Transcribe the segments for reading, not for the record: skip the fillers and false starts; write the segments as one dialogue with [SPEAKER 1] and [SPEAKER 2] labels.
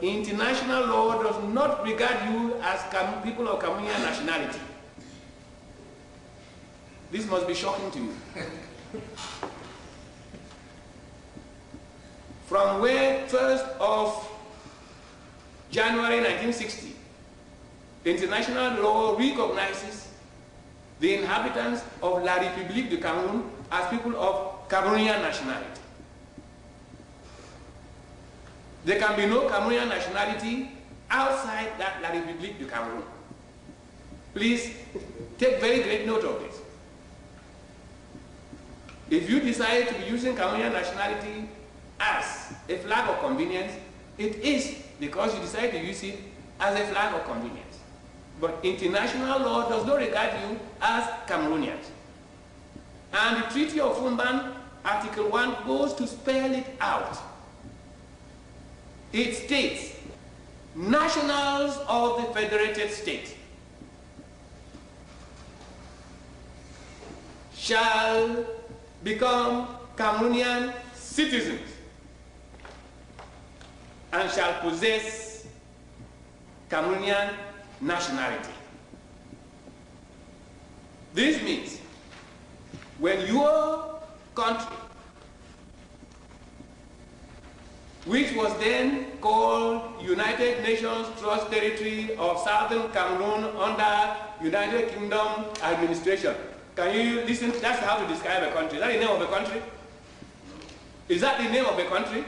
[SPEAKER 1] International law does not regard you as people of Cameroonian nationality. This must be shocking to you. From where 1st of January 1960, international law recognizes the inhabitants of La République de Cameroon as people of Cameroonian nationality. There can be no Cameroonian nationality outside that La République de Cameroon. Please take very great note of this. If you decide to be using Cameroonian nationality as a flag of convenience, it is because you decide to use it as a flag of convenience. But international law does not regard you as Cameroonians. And the Treaty of Funban, Article 1, goes to spell it out. It states, nationals of the federated state shall become Cameroonian citizens and shall possess Cameroonian nationality. This means when your country, which was then called United Nations Trust Territory of Southern Cameroon under United Kingdom administration. Can you listen? That's how to describe a country. Is that the name of a country? Is that the name of a country?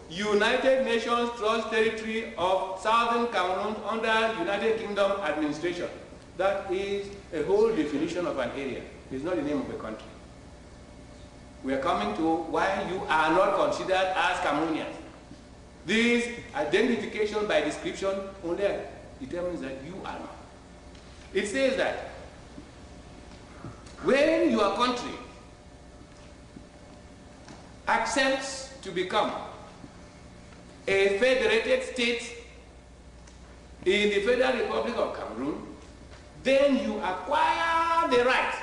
[SPEAKER 1] United Nations Trust Territory of Southern Cameroon under United Kingdom administration. That is a whole definition of an area. It's not the name of a country. We are coming to why you are not considered as Cameroonians. This identification by description only determines that you are not. It says that when your country accepts to become a federated state in the Federal Republic of Cameroon, then you acquire the right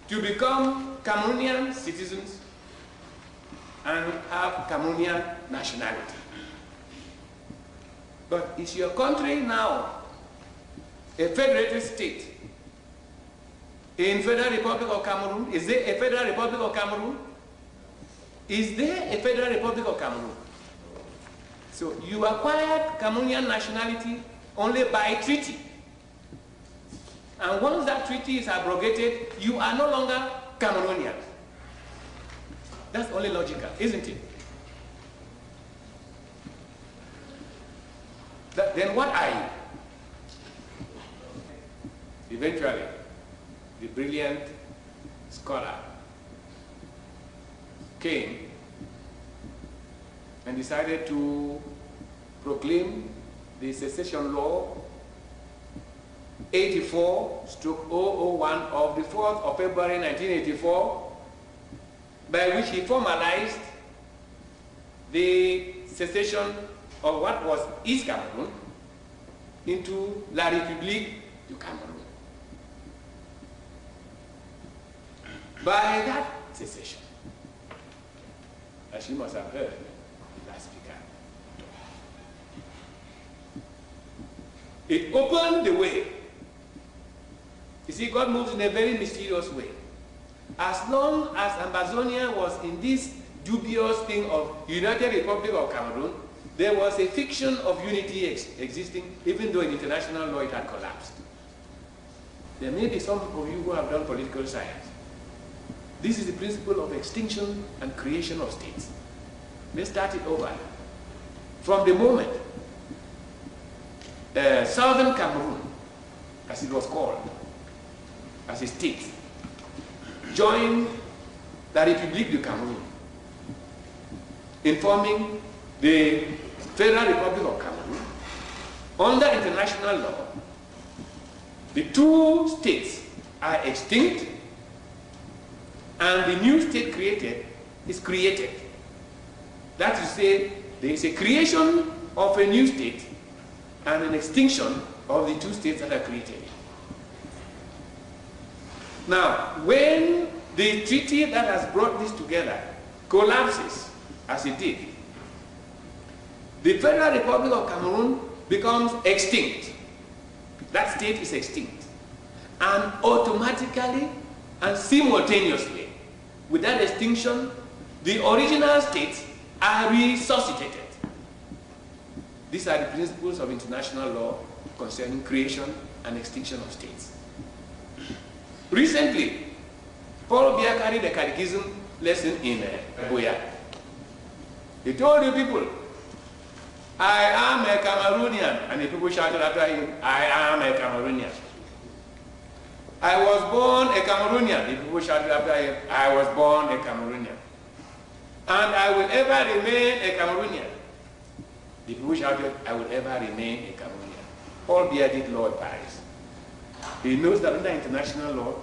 [SPEAKER 1] to become Cameroonian citizens and have Cameroonian nationality. But is your country now a federated state in Federal Republic of Cameroon? Is there a Federal Republic of Cameroon? Is there a Federal Republic of Cameroon? So you acquired Cameroonian nationality only by treaty. And once that treaty is abrogated, you are no longer Cameroonians. That's only logical, isn't it? Then what are you? Eventually, the brilliant scholar came and decided to proclaim the secession law 84/001 of the 4th of February 1984, by which he formalized the secession of what was East Cameroon into La République du Cameroon. By that secession, as you must have heard, last speaker, it opened the way. You see, God moves in a very mysterious way. As long as Ambazonia was in this dubious thing of United Republic of Cameroon, there was a fiction of unity existing, even though in international law it had collapsed. There may be some of you who have done political science. This is the principle of extinction and creation of states. Let's start it over. From the moment Southern Cameroon, as it was called, as a state, joined La République du Cameroon in forming the Federal Republic of Cameroon, under international law, the two states are extinct and the new state created is created. That is to say, there is a creation of a new state and an extinction of the two states that are created. Now, when the treaty that has brought this together collapses, as it did, the Federal Republic of Cameroon becomes extinct. That state is extinct. And automatically and simultaneously, with that extinction, the original states are resuscitated. These are the principles of international law concerning creation and extinction of states. Recently, Paul Biya carried a catechism lesson in Boya. He told the people, I am a Cameroonian. And the people shouted after him, I am a Cameroonian. I was born a Cameroonian. The people shouted after him, I was born a Cameroonian. And I will ever remain a Cameroonian. The people shouted, I will ever remain a Cameroonian. Paul Biya did law in Paris. He knows that under international law,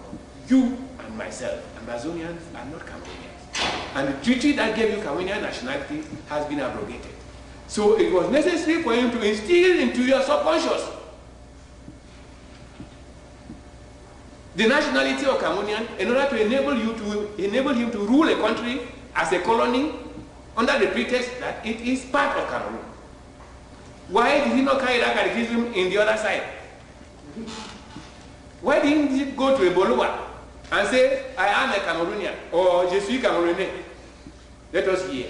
[SPEAKER 1] you and myself, Amazonians, are not Cameroonians. And the treaty that gave you Cameroonian nationality has been abrogated. So it was necessary for him to instill into your subconscious the nationality of Cameroonian in order to enable him to rule a country as a colony under the pretext that it is part of Cameroon. Why did he not carry that catechism in the other side? Why didn't he go to Eboluwa and say, I am a Cameroonian, or Je suis Camerounais? Let us hear.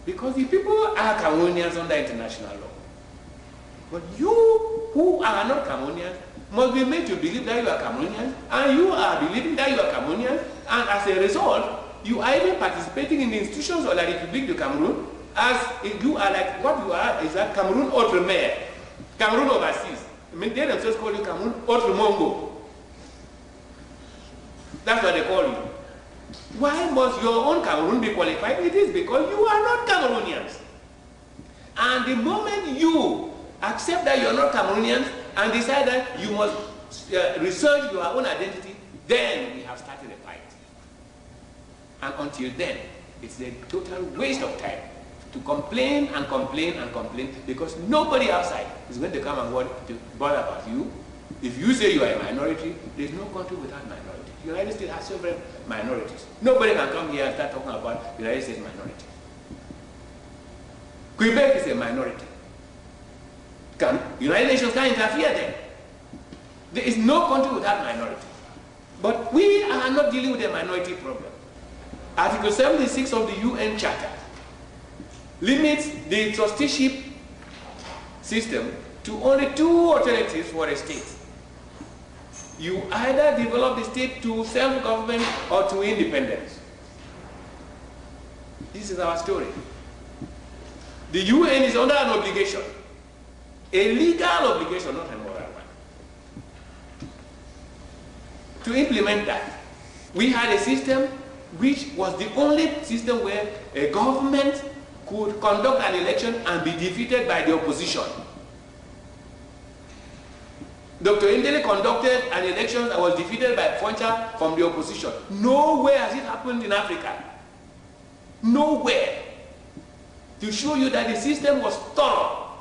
[SPEAKER 1] Because the people are Cameroonians under international law. But you, who are not Cameroonians, must be made to believe that you are Cameroonians, and you are believing that you are Cameroonians, and as a result, you are even participating in the institutions of the Republic of Cameroon, as if you are like, what you are is that Cameroon Outre-mer, Cameroon overseas. I mean, they themselves call you Cameroon Outre-Mongo. That's what they call you. Why must your own Cameroon be qualified? It is because you are not Cameroonians. And the moment you accept that you are not Cameroonians and decide that you must research your own identity, then we have started a fight. And until then, it's a total waste of time to complain and complain and complain, because nobody outside is going to come and bother about you. If you say you are a minority, there's no country without minority. The United States has several minorities. Nobody can come here and start talking about the United States minority. Quebec is a minority. United Nations can't interfere there. There is no country without minority. But we are not dealing with a minority problem. Article 76 of the UN Charter limits the trusteeship system to only two alternatives for a state. You either develop the state to self-government or to independence. This is our story. The UN is under an obligation, a legal obligation, not a moral one, to implement that. We had a system which was the only system where a government could conduct an election and be defeated by the opposition. Dr. Indele conducted an election that was defeated by Foncha from the opposition. Nowhere has it happened in Africa. Nowhere. To show you that the system was thorough.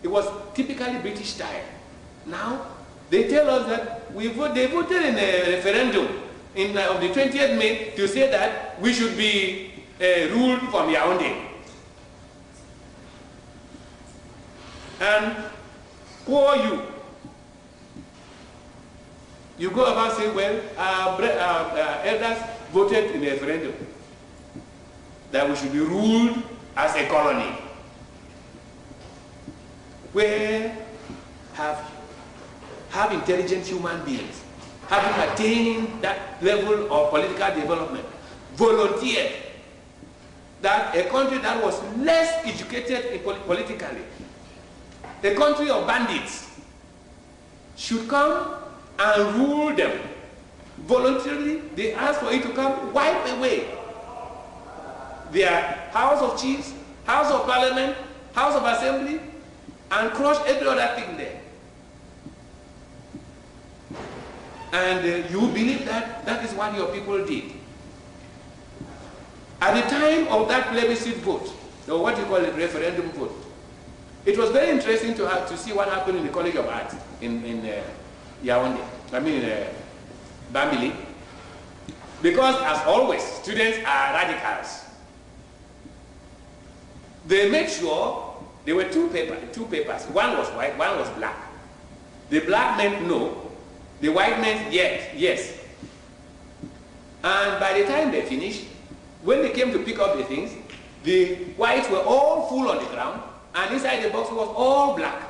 [SPEAKER 1] It was typically British style. Now, they tell us that they voted in a referendum on the 20th May to say that we should be ruled from Yaoundé. And who are you? You go about saying, well, our elders voted in a referendum that we should be ruled as a colony. Where have intelligent human beings, having attained that level of political development, volunteered that a country that was less educated politically, a country of bandits, should come and rule them. Voluntarily, they ask for it to come wipe away their House of Chiefs, House of Parliament, House of Assembly, and crush every other thing there. And you believe that that is what your people did. At the time of that plebiscite vote, or what you call a referendum vote, it was very interesting to see what happened in the College of Arts in Yaoundé, Bambili, because as always, students are radicals. They make sure There were two papers. One was white, one was black. The black meant no, the white meant yes. And by the time they finished, when they came to pick up the things, the whites were all full on the ground, and inside the box was all black.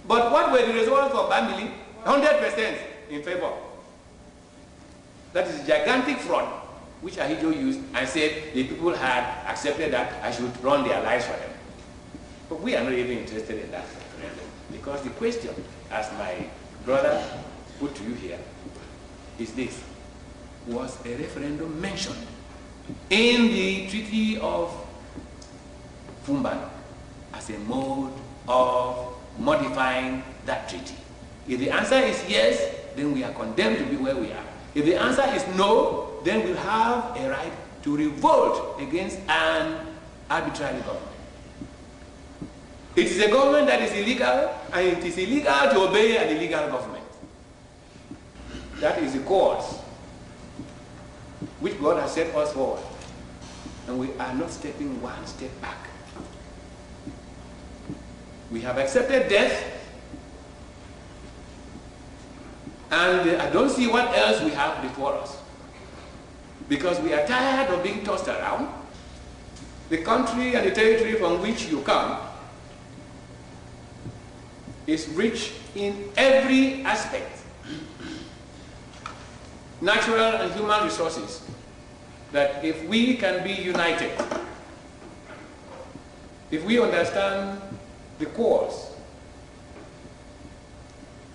[SPEAKER 1] But what were the results for Bamili? 100% in favor. That is a gigantic fraud, which Ahijo used and said the people had accepted that I should run their lives for them. But we are not even interested in that referendum, because the question, as my brother put to you here, is this: was a referendum mentioned in the Treaty of Fumban as a mode of modifying that treaty? If the answer is yes, then we are condemned to be where we are. If the answer is no, then we'll have a right to revolt against an arbitrary government. It is a government that is illegal, and it is illegal to obey an illegal government. That is the course which God has set us forward. And we are not stepping one step back. We have accepted death, and I don't see what else we have before us. Because we are tired of being tossed around. The country and the territory from which you come is rich in every aspect. Natural and human resources, that if we can be united, if we understand the cause,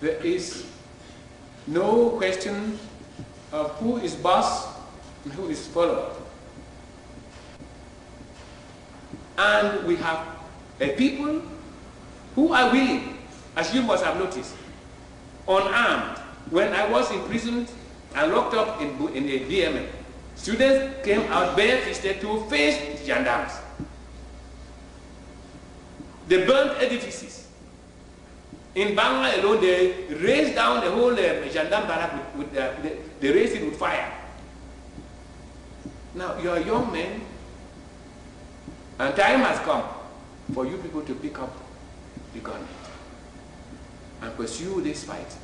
[SPEAKER 1] there is no question of who is boss and who is follower. And we have a people who are willing, as you must have noticed, unarmed. When I was imprisoned and locked up in a DMM, students came out barefisted to face gendarmes. They burnt edifices. In Bangla alone, they razed down the whole gendarme barrack they razed it with fire. Now, you are young men, and time has come for you people to pick up the gun and pursue this fight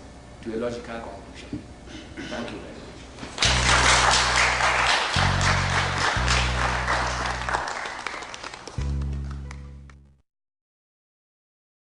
[SPEAKER 1] to a logical conclusion. Thank you very much.